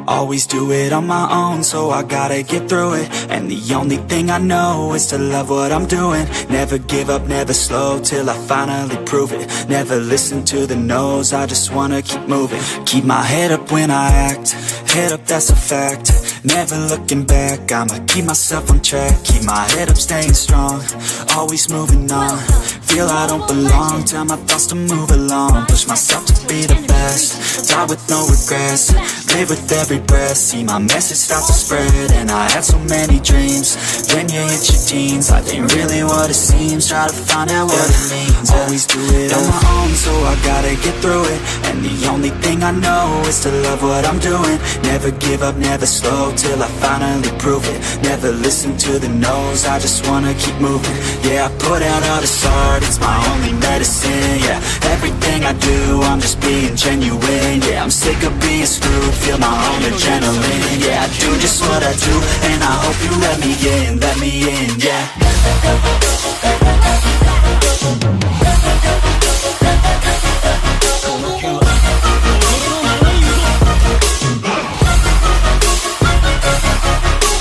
Always do it on my own, so I gotta get through it. And the only thing I know is to love what I'm doing. Never give up, never slow, till I finally prove it. Never listen to the no's, I just wanna keep moving. Keep my head up when I act, head up, that's a fact. Never looking back, I'ma keep myself on track. Keep my head up, staying strong, always moving on. Feel I don't belong, tell my thoughts to move along. Push myself to be the best, die with no regrets. Live with every breath, see my message start to spread. And I had so many dreams, then you hit your teens. Life ain't really what it seems, try to find out what it means. Always do it on my own, so I gotta get through it. And the only thing I know is to love what I'm doing. Never give up, never slow, till I finally prove it. Never listen to the no's, I just wanna keep moving. Yeah, I put out all this art, it's my only medicine. Yeah, everything I do, I'm just being genuine. Yeah, I'm sick of being screwed, feel my own adrenaline. Yeah, I do just what I do, and I hope you let me in, yeah.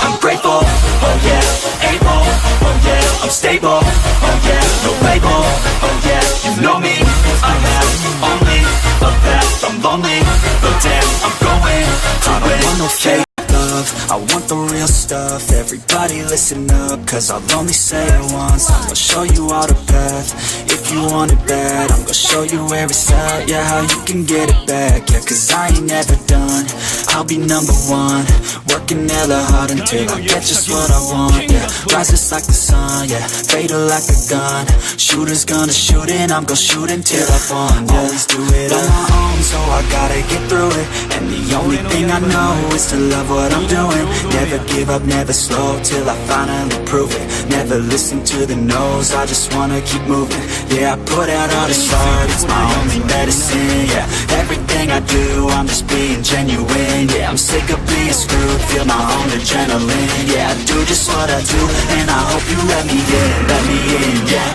I'm grateful, oh yeah, able, oh yeah, I'm stable, oh yeah, no label, oh yeah, you know me, I have only a path, I'm lonely, but damn, I'm going to win. I don't want no fake love, I want the real stuff. Everybody listen up, cause I'll only say it once. I'm gonna show you all the path, if you want it bad. I'm gonna show you where it's at, yeah, how you can get it back. Yeah, cause I ain't never done, I'll be number one. Working hella hard until I get just what I want, yeah. Rises like the sun, yeah, fatal like a gun. Shooter's gonna shoot and I'm gonna shoot until I won, yeah. Always do it on my own, so I gotta get through it. And the only thing I know is to love what I'm doing. Never give up, never slow, till I finally prove it. Never listen to the no's, I just wanna keep moving. Yeah, I put out all this art, it's my only medicine. Yeah, everything I do, I'm just being genuine. Yeah, I'm sick of being screwed, feel my own adrenaline. Yeah, I do just what I do, and I hope you let me in, yeah.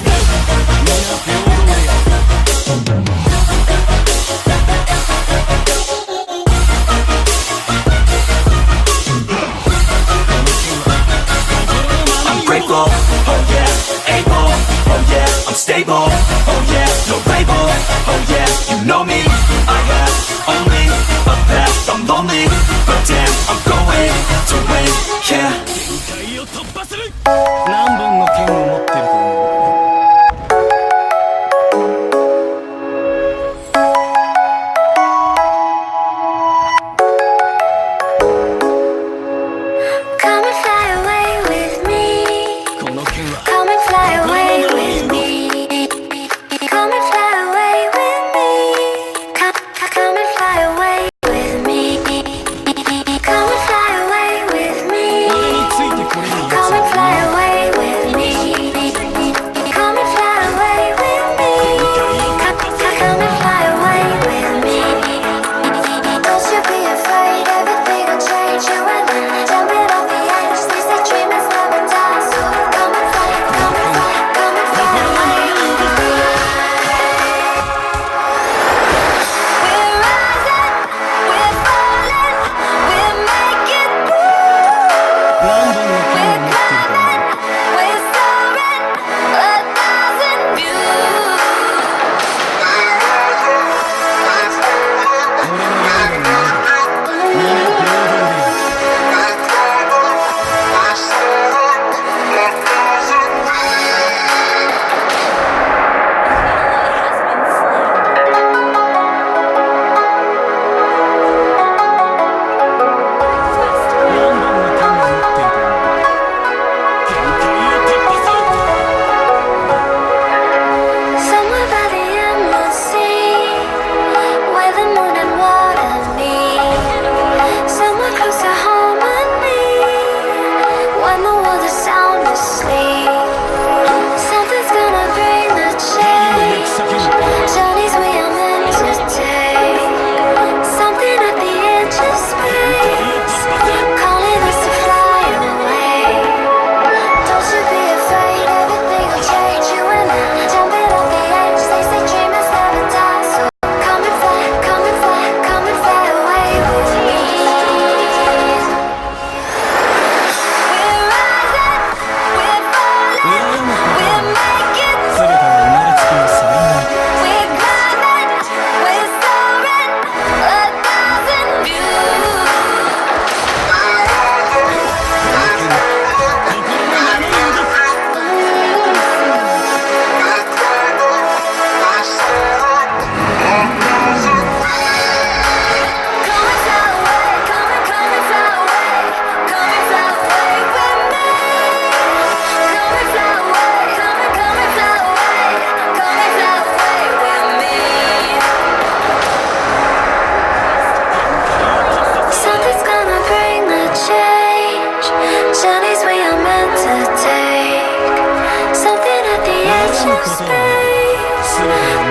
Grateful, oh yeah, able, oh yeah, I'm stable, oh yeah, no label, oh yeah, you know me, I have only a path, I'm lonely, but damn, I'm going to win, yeah. 何本の剣を持ってると思う? Come and fly away with me.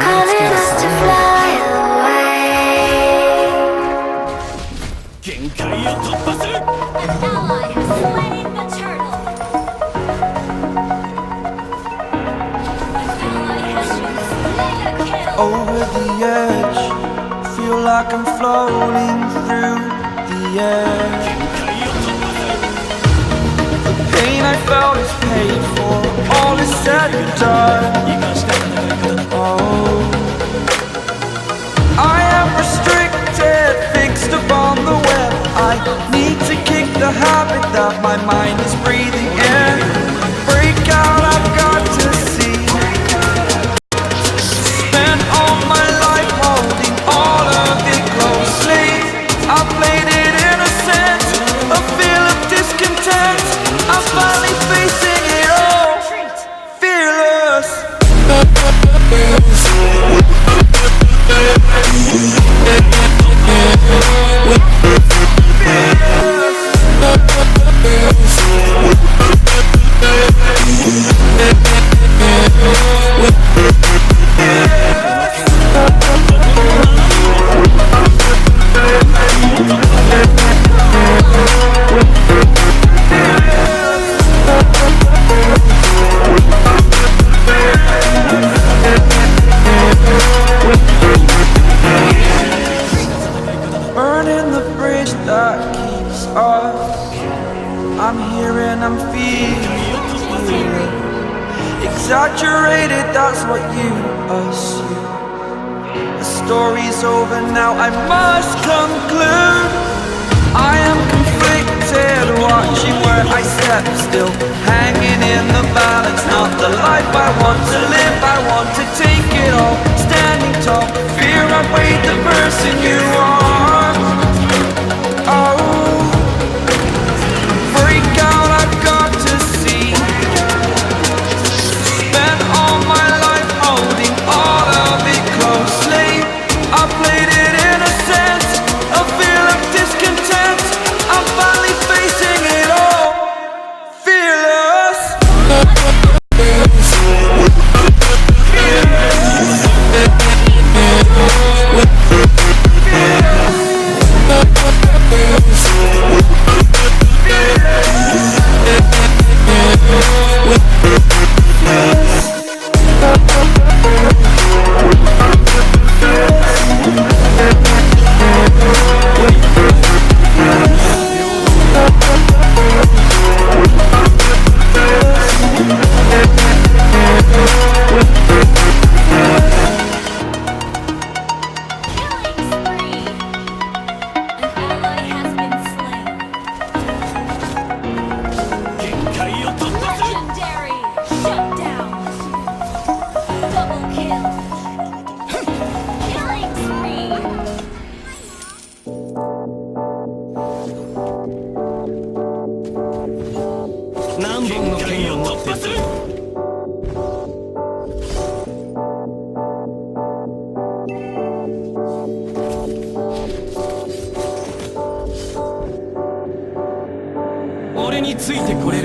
calling us to fly away. An ally has slain the turtle. An ally has been slain. Over the edge, feel like I'm floating through the air. The pain I felt is paid for, all is said and done. Oh, I am restricted, fixed upon the web. I need to kick the habit that my mind is breathing in. Break out, I've got to see. Spent all my life holding all of it closely. I played it innocent, a feel of discontent. I'm finally facing it all, fearless. Burning the bridge that keeps us. I'm here and I'm feeling exaggerated, that's what you assume. The story's over now, I must conclude. I am conflicted, watching where I step still, hanging in the balance. Not the life I want to live, I want to take it all. Standing tall, fear outweighed the person you are. Oh, break out, I've got to see. Spent all my life holding all of it closely. I played it innocent, a feel of discontent. I'm finally facing it all, fearless.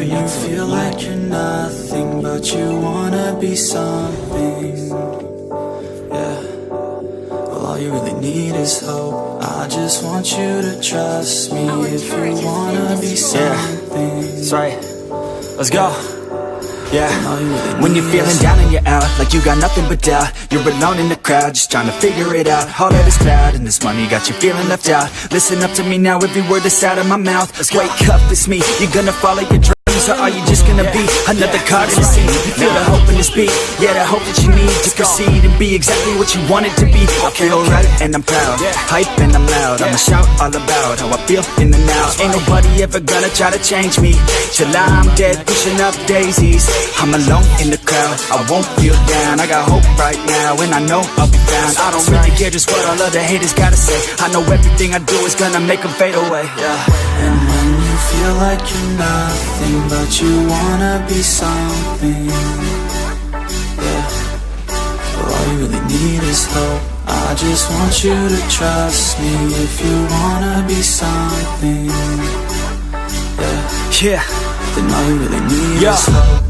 You feel like you're nothing, but you wanna be something. Yeah. Well, all you really need is hope. I just want you to trust me if you wanna be something. That's right. Let's go. Yeah, when you're feeling down and you're out, like you got nothing but doubt. You're alone in the crowd, just trying to figure it out. All of this cloud and this money got you feeling left out. Listen up to me now, every word that's out of my mouth. Wake up, it's me, you're gonna follow your dreams. Or are you just gonna be another card in the scene? You feel the hope in this beat, yeah, the hope that you need to proceed and be exactly what you want it to be. I feel right and I'm proud, hype and I'm loud. I'ma shout all about how I feel in the now. Ain't nobody ever gonna try to change me till I'm dead, pushing up daisies. I'm alone in the crowd, I won't feel down. I got hope right now and I know I'll be found. I don't really care just what all of the haters gotta say. I know everything I do is gonna make them fade away. And when you feel like you're nothing, but you wanna be something. Yeah. Well, all you really need is hope. I just want you to trust me if you wanna be something. Yeah. Yeah. Then all you really need is hope.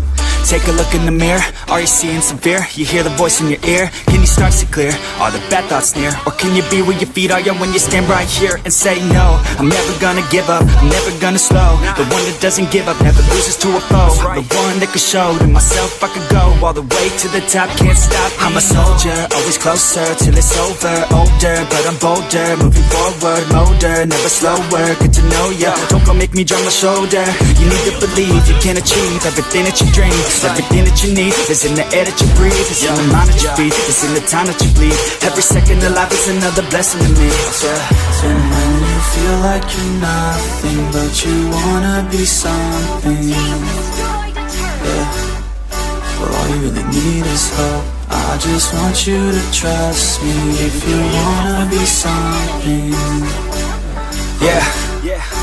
take a look in the mirror. Are you seeing some fear? You hear the voice in your ear? Can you start to clear? Are the bad thoughts near? Or can you be where your feet are, yeah, when you stand right here and say no? I'm never gonna give up, I'm never gonna slow. The one that doesn't give up never loses to a foe. The one that could show to myself I could go all the way to the top, can't stop. I'm a soldier, always closer till it's over. Older, but I'm bolder, moving forward, motor, never slower. Get to know ya, don't go make me drop my shoulder. You need to believe you can achieve everything that you dream. Everything that you need is in the air that you breathe. It's in the mind that you feed, it's in the time that you bleed. Every second of life is another blessing to me. And when you feel like you're nothing, but you wanna be something, well, all you really need is hope. I just want you to trust me if you wanna be something.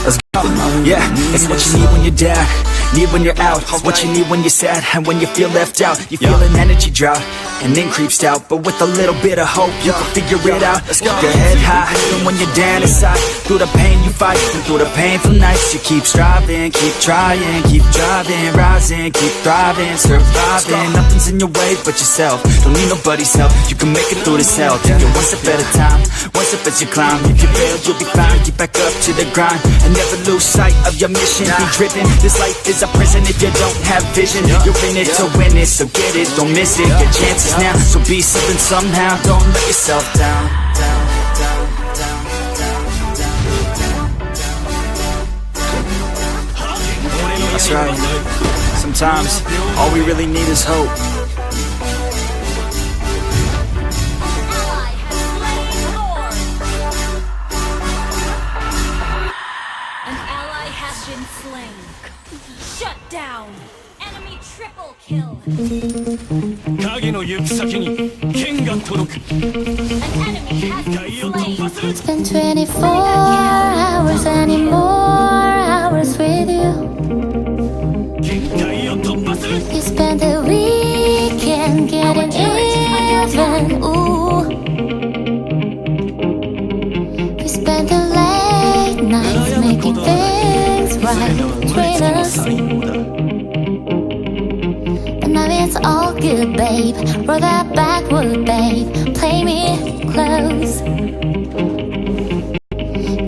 Let's go. Yeah, it's what you need when you're down, need when you're out. It's what you need when you're sad and when you feel left out. You feel an energy drought and then creeps out, but with a little bit of hope you can figure it out. Let's go. Your head high even when you're down inside. Through the pain you fight and through the painful nights you keep striving, keep trying, keep driving, rising, keep thriving, surviving. Nothing's in your way but yourself. Don't need nobody's help. You can make it through this hell. Take it one step at a time, one step as you climb. If you fail you'll be fine. Get back up to the grind and never lose sight of your mission. Be driven. This life is a prison if you don't have vision. You're in it to win it, so get it, don't miss it. Your chances now, so be something somehow. Don't let yourself down. That's right. Sometimes all we really need is hope. An ally has been slain. Shut down. Enemy triple kill. 影の行く先に剣が届く An enemy has 敵を been 突破 slain. する It's been 24 hours, any more hours with you. 限界を突破する You spent the weekend getting even, ooh. We spent the late nights making things right between us. But now it's all good, babe. Roll that backward, babe. Play me close.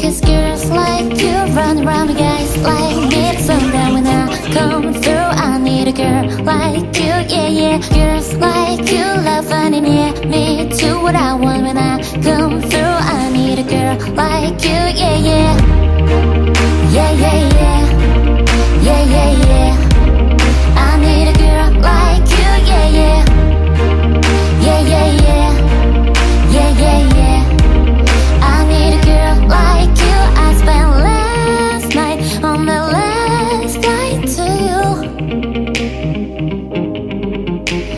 Cause girls like you run around with guys like me. Sometime when I come through, I need a girl like you, yeah, yeah. Girls like you love finding near me. Do what I want when I come through. I need a girl like you, yeah, yeah. Yeah, yeah, yeah. Yeah, yeah, yeah.